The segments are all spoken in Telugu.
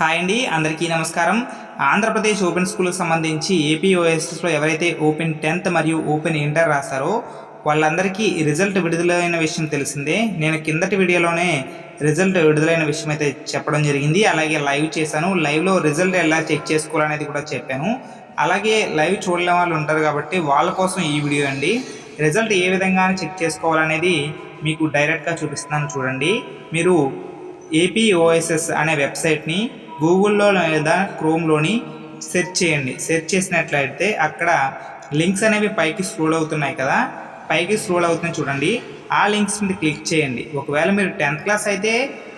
హాయ్ అండి, అందరికీ నమస్కారం. ఆంధ్రప్రదేశ్ ఓపెన్ స్కూల్కి సంబంధించి ఏపీఓఎస్ఎస్లో ఎవరైతే ఓపెన్ 10th మరియు ఓపెన్ ఇంటర్ రాస్తారో వాళ్ళందరికీ రిజల్ట్ విడుదలైన విషయం తెలిసిందే. నేను కిందటి వీడియోలోనే రిజల్ట్ విడుదలైన విషయం అయితే చెప్పడం జరిగింది. అలాగే లైవ్ చేశాను. లైవ్లో రిజల్ట్ ఎలా చెక్ చేసుకోవాలనేది కూడా చెప్పాను. అలాగే లైవ్ చూడలేని వాళ్ళు ఉంటారు కాబట్టి వాళ్ళ కోసం ఈ వీడియో అండి. రిజల్ట్ ఏ విధంగా చెక్ చేసుకోవాలనేది మీకు డైరెక్ట్గా చూపిస్తున్నాను చూడండి. మీరు ఏపీఓఎస్ఎస్ అనే వెబ్సైట్ని గూగుల్లో లేదా క్రోమ్లోని సెర్చ్ చేయండి. సెర్చ్ చేసినట్లయితే అక్కడ లింక్స్ అనేవి పైకి స్క్రోల్ అవుతున్నాయి కదా, పైకి స్క్రోల్ అవుతున్నాయి చూడండి. ఆ లింక్స్ మీద క్లిక్ చేయండి. ఒకవేళ మీరు 10th క్లాస్ అయితే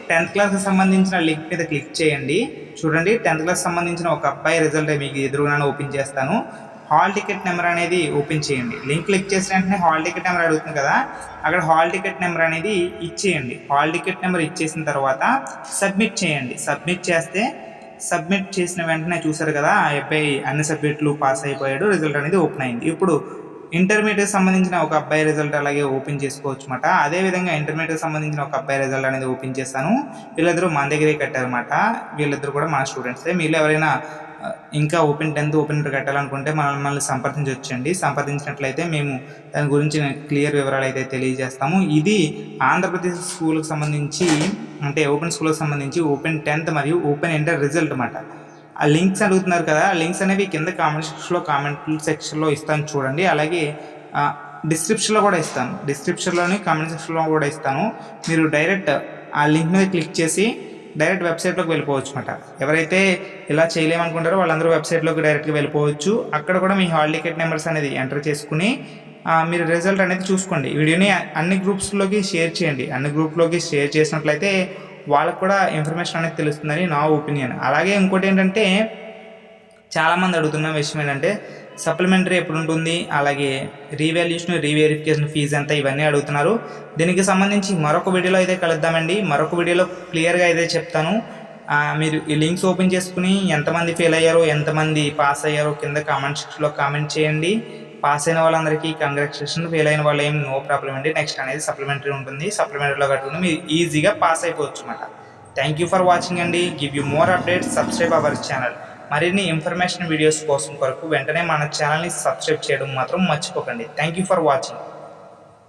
10th క్లాస్కి సంబంధించిన లింక్ మీద క్లిక్ చేయండి. చూడండి, 10th క్లాస్ సంబంధించిన ఒక అబ్బాయి రిజల్ట్ మీకు ఎదురుగానే ఓపెన్ చేస్తాను. హాల్ టికెట్ నెంబర్ అనేది ఓపెన్ చేయండి. లింక్ క్లిక్ చేసిన వెంటనే హాల్ టికెట్ నెంబర్ అడుగుతుంది కదా, అక్కడ హాల్ టికెట్ నెంబర్ అనేది ఇచ్చేయండి. హాల్ టికెట్ నెంబర్ ఇచ్చేసిన తర్వాత సబ్మిట్ చేయండి. సబ్మిట్ చేసిన వెంటనే చూసారు కదా, ఆ అబ్బాయి అన్ని సబ్జెక్టులు పాస్ అయిపోయాడు, రిజల్ట్ అనేది ఓపెన్ అయింది. ఇప్పుడు ఇంటర్మీడియట్ సంబంధించిన ఒక అబ్బాయి రిజల్ట్ అలాగే ఓపెన్ చేసుకోవచ్చు అన్నమాట. అదేవిధంగా ఇంటర్మీడియట్ సంబంధించిన ఒక అబ్బాయి రిజల్ట్ అనేది ఓపెన్ చేస్తాను. వీళ్ళిద్దరూ మన దగ్గరే కట్టారన్నమాట. వీళ్ళిద్దరు కూడా మన స్టూడెంట్సే. మీరు ఎవరైనా ఇంకా ఓపెన్ 10th ఓపెన్ ఇంటర్ కట్టాలనుకుంటే మనల్ని సంప్రదించవచ్చండి. సంప్రదించినట్లయితే మేము దాని గురించి క్లియర్ వివరాలు అయితే తెలియజేస్తాము. ఇది ఆంధ్రప్రదేశ్ స్కూల్కి సంబంధించి, అంటే ఓపెన్ స్కూల్కి సంబంధించి ఓపెన్ 10th మరియు ఓపెన్ ఇంటర్ రిజల్ట్ అన్నమాట. ఆ లింక్స్ అడుగుతున్నారు కదా, ఆ లింక్స్ అనేవి కింద కామెంట్ సెక్షన్లో ఇస్తాను చూడండి. అలాగే డిస్క్రిప్షన్లో కూడా ఇస్తాను. డిస్క్రిప్షన్లోని కామెంట్ సెక్షన్లో కూడా ఇస్తాను. మీరు డైరెక్ట్ ఆ లింక్ మీద క్లిక్ చేసి డైరెక్ట్ వెబ్సైట్లోకి వెళ్ళిపోవచ్చు అన్నమాట. ఎవరైతే ఇలా చేయలేమనుకుంటారో వాళ్ళందరూ వెబ్సైట్లోకి డైరెక్ట్గా వెళ్ళిపోవచ్చు. అక్కడ కూడా మీ హాల్ టికెట్ నెంబర్స్ అనేది ఎంటర్ చేసుకుని మీరు రిజల్ట్ అనేది చూసుకోండి. వీడియోని అన్ని గ్రూప్స్లోకి షేర్ చేయండి. అన్ని గ్రూప్లోకి షేర్ చేసినట్లయితే వాళ్ళకు కూడా ఇన్ఫర్మేషన్ అనేది తెలుస్తుందని నా ఒపీనియన్. అలాగే ఇంకోటి ఏంటంటే, చాలామంది అడుగుతున్న విషయం ఏంటంటే సప్లిమెంటరీ ఎప్పుడు ఉంటుంది, అలాగే రీవెరిఫికేషన్ ఫీజు ఎంత, ఇవన్నీ అడుగుతున్నారు. దీనికి సంబంధించి మరొక వీడియోలో అయితే కలుద్దామండి. మరొక వీడియోలో క్లియర్గా అయితే చెప్తాను. మీరు ఈ లింక్స్ ఓపెన్ చేసుకుని ఎంతమంది ఫెయిల్ అయ్యారో, ఎంతమంది పాస్ అయ్యారో కింద కామెంట్ సెక్షన్లో కామెంట్ చేయండి. పాస్ అయిన వాళ్ళందరికీ కంగ్రాచులేషన్, ఫెయిల్ అయిన వాళ్ళు ఏం నో ప్రాబ్లం అండి. నెక్స్ట్ అనేది సప్లిమెంటరీ ఉంటుంది. సప్లిమెంటరీలో కట్టుకుని మీరు ఈజీగా పాస్ అయిపోవచ్చు అన్నమాట. థ్యాంక్ యూ ఫర్ వాచింగ్ అండి. Give you more updates, subscribe our channel. మరిన్ని ఇన్ఫర్మేషన్ వీడియోస్ కోసం కొరకు వెంటనే మన ఛానల్ని సబ్స్క్రైబ్ చేయడం మాత్రం మర్చిపోకండి. Thank you for watching.